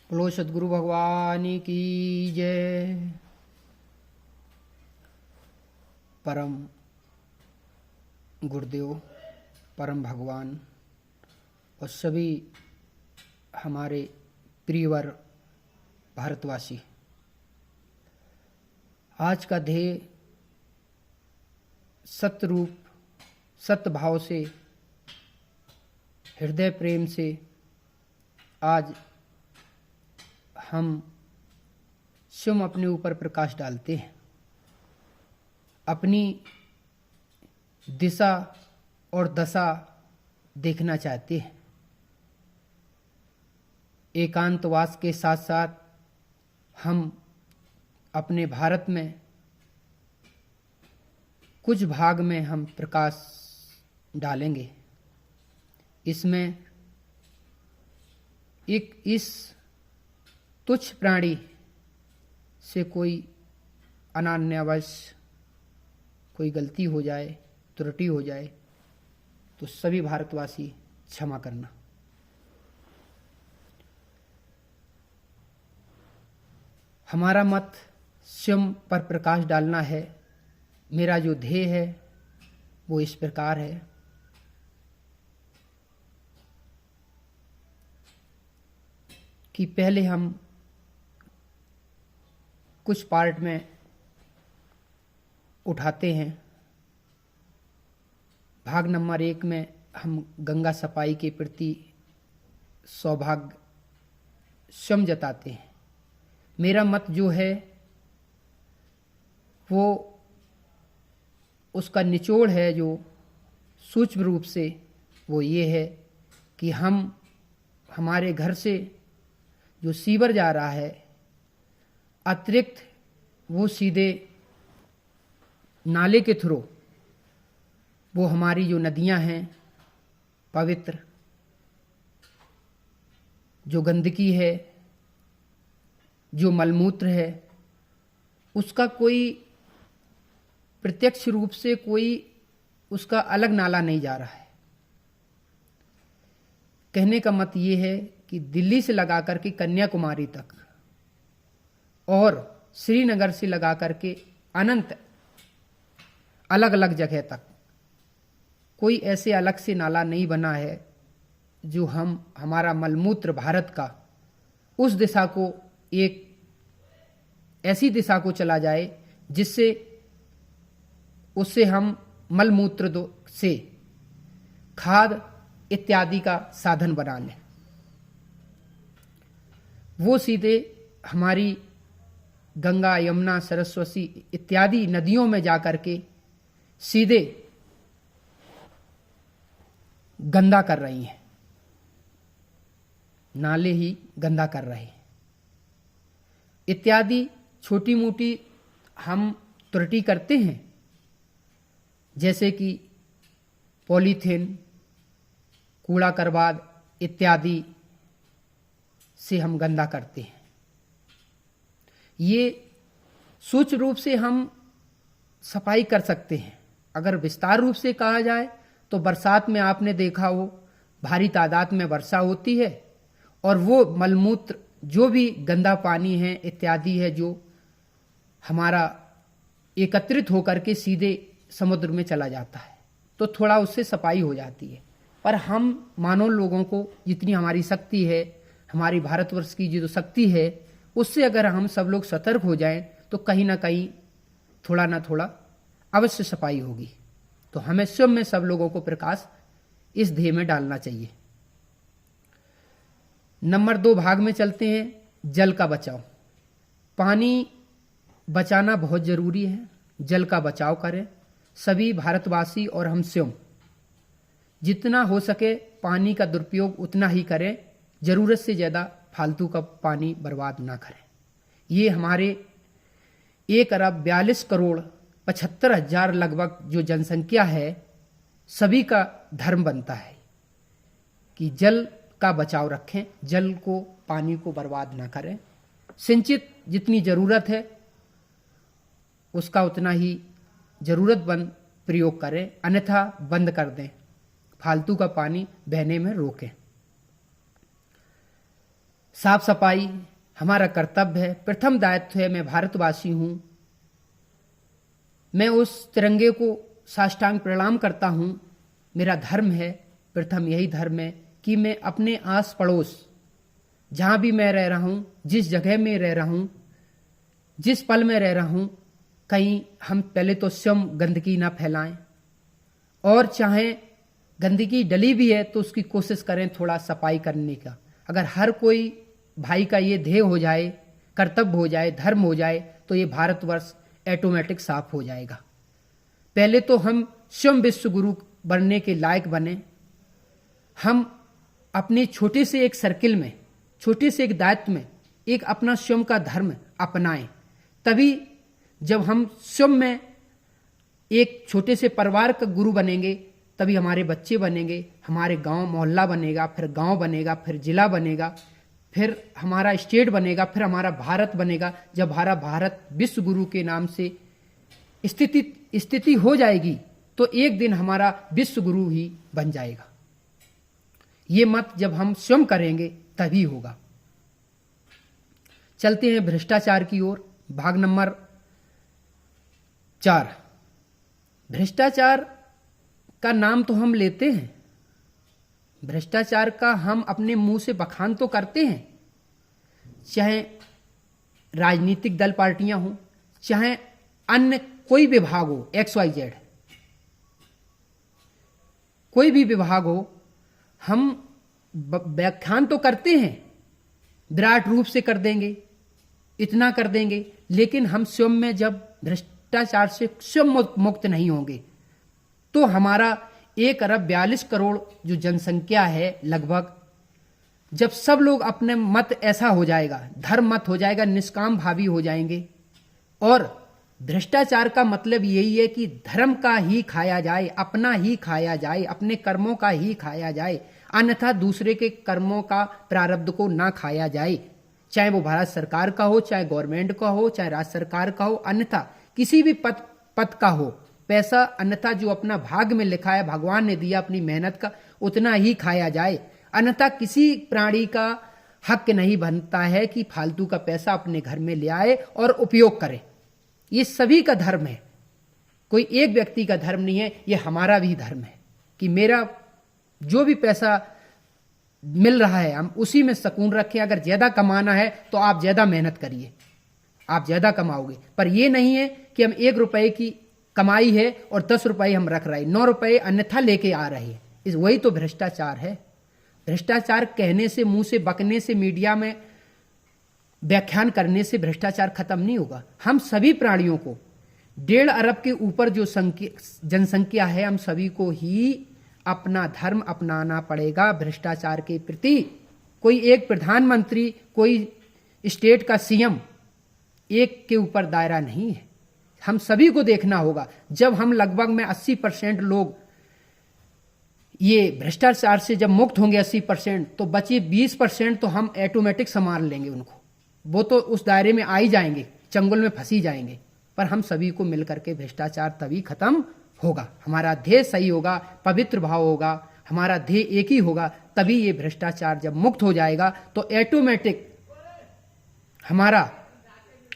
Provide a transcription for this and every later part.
बोलो सदगुरु भगवान की जय। परम गुरुदेव, परम भगवान और सभी हमारे प्रियवर भारतवासी, आज का ध्येय सत्य रूप, सत्य भाव से, हृदय प्रेम से आज हम स्वयं अपने ऊपर प्रकाश डालते हैं, अपनी दिशा और दशा देखना चाहते हैं। एकांतवास के साथ साथ हम अपने भारत में कुछ भाग में हम प्रकाश डालेंगे। इसमें इस तुच्छ प्राणी से कोई अनान्यावश कोई गलती हो जाए, त्रुटि हो जाए तो सभी भारतवासी क्षमा करना। हमारा मत स्वयं पर प्रकाश डालना है। मेरा जो ध्येय है वो इस प्रकार है। कि पहले हम कुछ पार्ट में उठाते हैं। भाग नंबर 1 में हम गंगा सफाई के प्रति सौभाग्य स्वयं जताते हैं। मेरा मत जो है वो उसका निचोड़ है, जो सूक्ष्म रूप से वो ये है कि हम हमारे घर से जो सीवर जा रहा है अतिरिक्त वो सीधे नाले के थ्रू वो हमारी जो नदियां हैं पवित्र, जो गंदगी है, जो मलमूत्र है, उसका कोई प्रत्यक्ष रूप से कोई उसका अलग नाला नहीं जा रहा है। कहने का मत ये है कि दिल्ली से लगा करके कन्याकुमारी तक और श्रीनगर से लगा करके अनंत अलग अलग जगह तक कोई ऐसे अलग से नाला नहीं बना है जो हमारा मलमूत्र भारत का उस दिशा को एक ऐसी दिशा को चला जाए जिससे उससे हम मलमूत्र से खाद इत्यादि का साधन बना लें। वो सीधे हमारी गंगा, यमुना, सरस्वती इत्यादि नदियों में जाकर के सीधे गंदा कर रही हैं, नाले ही गंदा कर रहे हैं। इत्यादि छोटी मोटी हम त्रुटि करते हैं, जैसे कि पॉलीथीन, कूड़ा करबाद इत्यादि से हम गंदा करते हैं। ये सूक्ष्म रूप से हम सफाई कर सकते हैं। अगर विस्तार रूप से कहा जाए तो बरसात में आपने देखा हो भारी तादाद में वर्षा होती है और वो मलमूत्र जो भी गंदा पानी है इत्यादि है जो हमारा एकत्रित होकर के सीधे समुद्र में चला जाता है, तो थोड़ा उससे सफाई हो जाती है। पर हम मानव लोगों को जितनी हमारी शक्ति है, हमारी भारतवर्ष की जो शक्ति है, उससे अगर हम सब लोग सतर्क हो जाएं तो कहीं ना कहीं थोड़ा ना थोड़ा अवश्य सफाई होगी। तो हमें स्वयं में सब लोगों को प्रकाश इस ध्येय में डालना चाहिए। नंबर 2 भाग में चलते हैं। जल का बचाव। पानी बचाना बहुत जरूरी है। जल का बचाव करें सभी भारतवासी और हम स्वयं। जितना हो सके पानी का दुरुपयोग उतना ही करें, जरूरत से ज़्यादा फालतू का पानी बर्बाद ना करें। ये हमारे 1,42,75,00,000 लगभग जो जनसंख्या है, सभी का धर्म बनता है कि जल का बचाव रखें, जल को, पानी को बर्बाद ना करें। सिंचित जितनी ज़रूरत है उसका उतना ही ज़रूरतमंद प्रयोग करें, अन्यथा बंद कर दें, फालतू का पानी बहने में रोकें। साफ सफाई हमारा कर्तव्य है, प्रथम दायित्व है। मैं भारतवासी हूं, मैं उस तिरंगे को साष्टांग प्रणाम करता हूं। मेरा धर्म है, प्रथम यही धर्म है कि मैं अपने आस पड़ोस जहां भी मैं रह रहा हूं, जिस जगह में रह रहा हूं, जिस पल में रह रहा हूं, कहीं हम पहले तो स्वयं गंदगी ना फैलाएं, और चाहे गंदगी डली भी है तो उसकी कोशिश करें थोड़ा सफाई करने का। अगर हर कोई भाई का ये ध्येय हो जाए, कर्तव्य हो जाए, धर्म हो जाए, तो ये भारतवर्ष ऑटोमेटिक साफ हो जाएगा। पहले तो हम स्वयं विश्व गुरु बनने के लायक बने। हम अपने छोटे से एक सर्किल में, छोटे से एक दायित्व में एक अपना स्वयं का धर्म अपनाएं। तभी जब हम स्वयं में एक छोटे से परिवार का गुरु बनेंगे, तभी हमारे बच्चे बनेंगे, हमारे गांव मोहल्ला बनेगा, फिर गांव बनेगा, फिर जिला बनेगा, फिर हमारा स्टेट बनेगा, फिर हमारा भारत बनेगा। जब हमारा भारत विश्व गुरु के नाम से स्थिति हो जाएगी तो एक दिन हमारा विश्व गुरु ही बन जाएगा। ये मत जब हम स्वयं करेंगे तभी होगा। चलते हैं भ्रष्टाचार की ओर। भाग नंबर 4। भ्रष्टाचार का नाम तो हम लेते हैं, भ्रष्टाचार का हम अपने मुंह से बखान तो करते हैं, चाहे राजनीतिक दल पार्टियां हों, चाहे अन्य कोई विभाग हो, XYZ कोई भी विभाग हो, हम व्याख्यान तो करते हैं, विराट रूप से कर देंगे, इतना कर देंगे, लेकिन हम स्वयं में जब भ्रष्टाचार से स्वयं मुक्त नहीं होंगे तो हमारा 1 अरब 42 करोड़ जो जनसंख्या है लगभग, जब सब लोग अपने मत ऐसा हो जाएगा, धर्म मत हो जाएगा, निष्काम भावी हो जाएंगे। और भ्रष्टाचार का मतलब यही है कि धर्म का ही खाया जाए, अपना ही खाया जाए, अपने कर्मों का ही खाया जाए, अन्यथा दूसरे के कर्मों का प्रारब्ध को ना खाया जाए। चाहे वो भारत सरकार का हो, चाहे गवर्नमेंट का हो, चाहे राज्य सरकार का हो, अन्यथा किसी भी पद का हो, पैसा अन्यथा जो अपना भाग्य में लिखा है, भगवान ने दिया अपनी मेहनत का, उतना ही खाया जाए। अन्यथा किसी प्राणी का हक नहीं बनता है कि फालतू का पैसा अपने घर में ले आए और उपयोग करे। ये सभी का धर्म है, कोई एक व्यक्ति का धर्म नहीं है, ये हमारा भी धर्म है कि मेरा जो भी पैसा मिल रहा है हम उसी में सुकून रखें। अगर ज्यादा कमाना है तो आप ज्यादा मेहनत करिए, आप ज्यादा कमाओगे, पर यह नहीं है कि हम 1 रुपए की कमाई है और 10 रुपए हम रख रहे हैं, 9 रुपए अन्यथा लेके आ रहे हैं। वही तो भ्रष्टाचार है। भ्रष्टाचार कहने से, मुंह से बकने से, मीडिया में व्याख्यान करने से भ्रष्टाचार खत्म नहीं होगा। हम सभी प्राणियों को 1.5 अरब के ऊपर जो जनसंख्या है, हम सभी को ही अपना धर्म अपनाना पड़ेगा भ्रष्टाचार के प्रति। कोई एक प्रधानमंत्री, कोई स्टेट का CM एक के ऊपर दायरा नहीं है, हम सभी को देखना होगा। जब हम लगभग में 80% लोग ये भ्रष्टाचार से जब मुक्त होंगे 80%, तो बचे 20% तो हम ऑटोमेटिक संभाल लेंगे उनको, वो तो उस दायरे में आ ही जाएंगे, चंगुल में फंसी जाएंगे। पर हम सभी को मिलकर के भ्रष्टाचार तभी खत्म होगा, हमारा ध्येय सही होगा, पवित्र भाव होगा, हमारा ध्येय एक ही होगा, तभी ये भ्रष्टाचार जब मुक्त हो जाएगा तो ऑटोमेटिक हमारा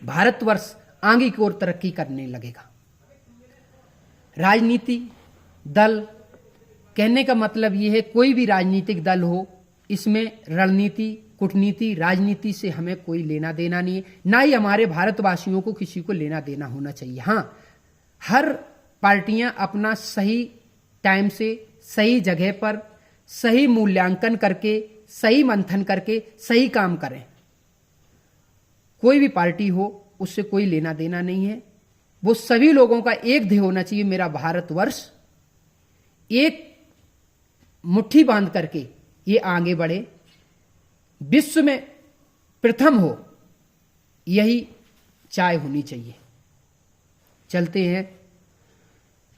भारतवर्ष आगे की ओर तरक्की करने लगेगा। राजनीति दल कहने का मतलब यह है, कोई भी राजनीतिक दल हो, इसमें रणनीति, कूटनीति, राजनीति से हमें कोई लेना देना नहीं है, ना ही हमारे भारतवासियों को किसी को लेना देना होना चाहिए। हाँ, हर पार्टियां अपना सही टाइम से, सही जगह पर, सही मूल्यांकन करके, सही मंथन करके सही काम करें। कोई भी पार्टी हो, उससे कोई लेना देना नहीं है। वो सभी लोगों का एक ध्येय होना चाहिए, मेरा भारतवर्ष एक मुट्ठी बांध करके ये आगे बढ़े, विश्व में प्रथम हो, यही चाय होनी चाहिए। चलते हैं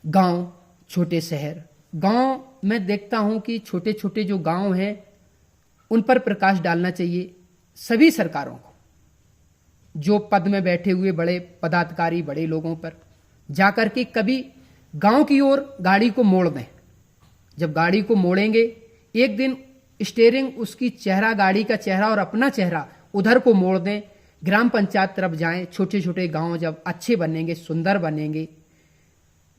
गांव, छोटे शहर। गांव में देखता हूं कि छोटे छोटे जो गांव हैं उन पर प्रकाश डालना चाहिए सभी सरकारों को, जो पद में बैठे हुए बड़े पदाधिकारी, बड़े लोगों पर जाकर के कभी गांव की ओर गाड़ी को मोड़ दें। जब गाड़ी को मोड़ेंगे, एक दिन स्टीयरिंग उसकी चेहरा, गाड़ी का चेहरा और अपना चेहरा उधर को मोड़ दें, ग्राम पंचायत तरफ जाएं। छोटे छोटे गांव जब अच्छे बनेंगे, सुंदर बनेंगे,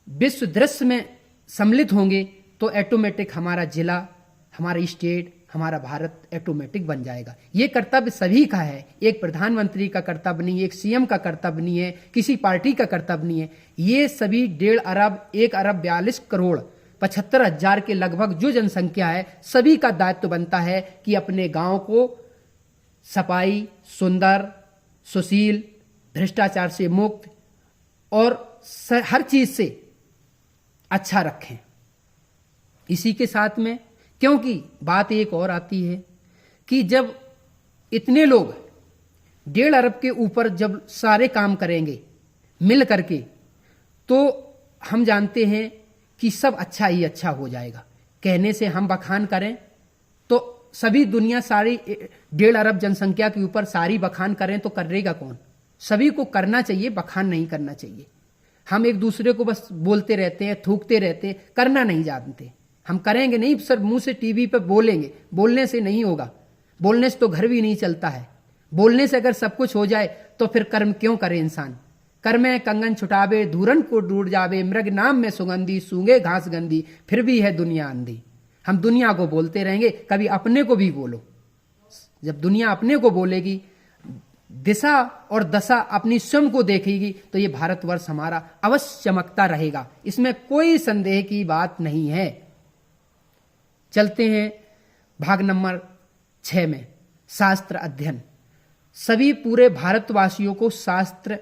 विश्व दृश्य में सम्मिलित होंगे, तो ऑटोमेटिक हमारा जिला, हमारा स्टेट, हमारा भारत ऑटोमेटिक बन जाएगा। ये कर्तव्य सभी का है, एक प्रधानमंत्री का कर्तव्य नहीं है, एक सीएम का कर्तव्य नहीं है, किसी पार्टी का कर्तव्य नहीं है। ये सभी 1.5 अरब, 1 अरब 42 करोड़ 75,000 के लगभग जो जनसंख्या है, सभी का दायित्व बनता है कि अपने गांव को सफाई, सुंदर, सुशील, भ्रष्टाचार से मुक्त और हर चीज से अच्छा रखें। इसी के साथ में, क्योंकि बात एक और आती है कि जब इतने लोग 1.5 अरब के ऊपर जब सारे काम करेंगे मिल करके, तो हम जानते हैं कि सब अच्छा ही अच्छा हो जाएगा। कहने से हम बखान करें तो सभी दुनिया, सारी 1.5 अरब जनसंख्या के ऊपर सारी बखान करें तो करेगा कौन? सभी को करना चाहिए, बखान नहीं करना चाहिए। हम एक दूसरे को बस बोलते रहते हैं, थूकते रहते हैं, करना नहीं जानते। हम करेंगे नहीं, सर मुंह से टीवी पे बोलेंगे, बोलने से नहीं होगा। बोलने से तो घर भी नहीं चलता है। बोलने से अगर सब कुछ हो जाए तो फिर कर्म क्यों करे इंसान? कर्म कंगन छुटावे, धूरन को डूट जावे, मृग नाम में सुगंधी, सूंगे घास गंदी, फिर भी है दुनिया अंधी। हम दुनिया को बोलते रहेंगे, कभी अपने को भी बोलो। जब दुनिया अपने को बोलेगी, दिशा और दशा अपनी स्वयं को देखेगी, तो ये भारतवर्ष हमारा अवश्य चमकता रहेगा, इसमें कोई संदेह की बात नहीं है। चलते हैं भाग नंबर 6 में, शास्त्र अध्ययन। सभी पूरे भारतवासियों को शास्त्र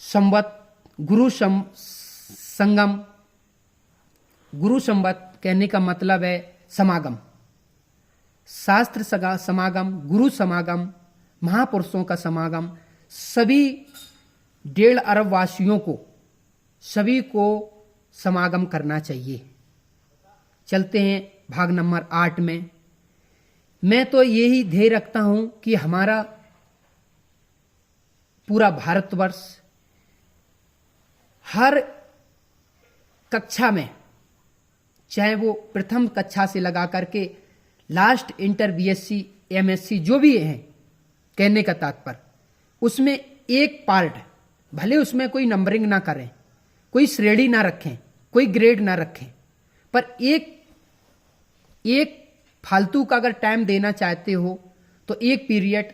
संवत, गुरु संगम, गुरु संवत कहने का मतलब है समागम, शास्त्र समागम, गुरु समागम, महापुरुषों का समागम, सभी 1.5 अरब वासियों को, सभी को समागम करना चाहिए। चलते हैं भाग नंबर 8 में। मैं तो यही ध्येय रखता हूं कि हमारा पूरा भारतवर्ष हर कक्षा में, चाहे वो प्रथम कक्षा से लगा करके लास्ट इंटर, बीएससी, एमएससी जो भी है, कहने का तात्पर्य, उसमें एक पार्ट, भले उसमें कोई नंबरिंग ना करें, कोई श्रेणी ना रखें, कोई ग्रेड ना रखें, पर एक फालतू का अगर टाइम देना चाहते हो तो एक पीरियड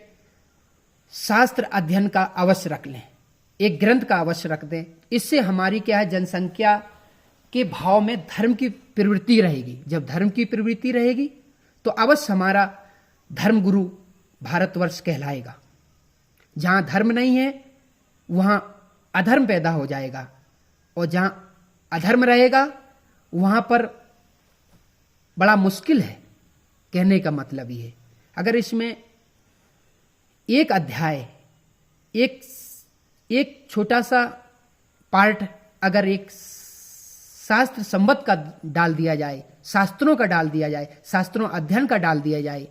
शास्त्र अध्ययन का अवश्य रख लें, एक ग्रंथ का अवश्य रख दें। इससे हमारी क्या है, जनसंख्या के भाव में धर्म की प्रवृत्ति रहेगी। जब धर्म की प्रवृत्ति रहेगी तो अवश्य हमारा धर्मगुरु भारतवर्ष कहलाएगा। जहां धर्म नहीं है वहां अधर्म पैदा हो जाएगा, और जहां अधर्म रहेगा वहां पर बड़ा मुश्किल है। कहने का मतलब ये है, अगर इसमें एक अध्याय, एक छोटा सा पार्ट अगर एक शास्त्र संवत का डाल दिया जाए, शास्त्रों का डाल दिया जाए, शास्त्रों अध्ययन का डाल दिया जाए,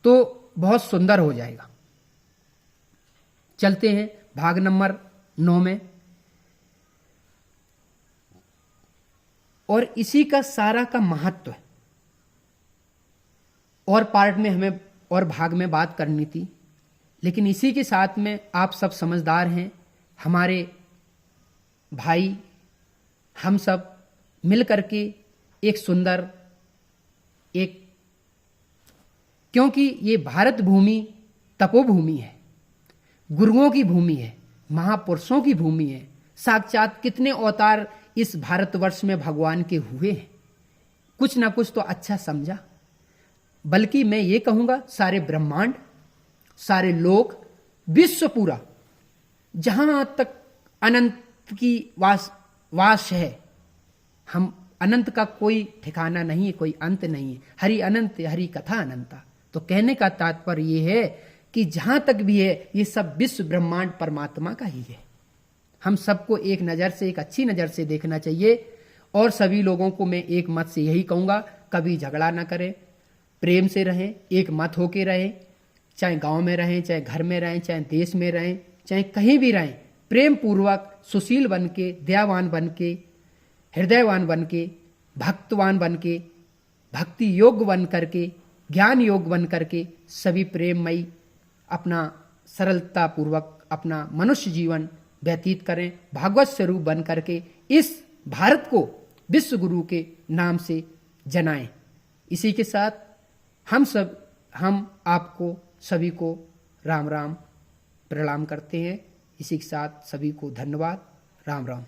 तो बहुत सुंदर हो जाएगा। चलते हैं भाग नंबर 9 में, और इसी का सारा का महत्व और पार्ट में हमें और भाग में बात करनी थी, लेकिन इसी के साथ में आप सब समझदार हैं, हमारे भाई, हम सब मिल करके एक सुंदर, एक, क्योंकि ये भारत भूमि तपोभूमि है, गुरुओं की भूमि है, महापुरुषों की भूमि है। साक्षात कितने अवतार इस भारतवर्ष में भगवान के हुए हैं, कुछ ना कुछ तो अच्छा समझा। बल्कि मैं ये कहूंगा, सारे ब्रह्मांड, सारे लोक, विश्व पूरा, जहां तक अनंत की वास है, हम अनंत का कोई ठिकाना नहीं है, कोई अंत नहीं है। हरि अनंत, हरि कथा अनंता। तो कहने का तात्पर्य ये है कि जहां तक भी है, ये सब विश्व ब्रह्मांड परमात्मा का ही है। हम सबको एक नज़र से, एक अच्छी नज़र से देखना चाहिए। और सभी लोगों को मैं एक मत से यही कहूँगा, कभी झगड़ा ना करें, प्रेम से रहें, एक मत होके रहें, चाहे गांव में रहें, चाहे घर में रहें, चाहे देश में रहें, चाहे कहीं भी रहें, प्रेम पूर्वक, सुशील बन के, दयावान बन के, हृदयवान बन के, भक्तवान बन के भक्ति योग बन करके, ज्ञान योग बन करके सभी प्रेममयी अपना सरलता पूर्वक अपना मनुष्य जीवन व्यतीत करें, भागवत स्वरूप बन करके इस भारत को विश्व गुरु के नाम से जनाएं। इसी के साथ हम आपको सभी को राम राम प्रणाम करते हैं। इसी के साथ सभी को धन्यवाद। राम राम।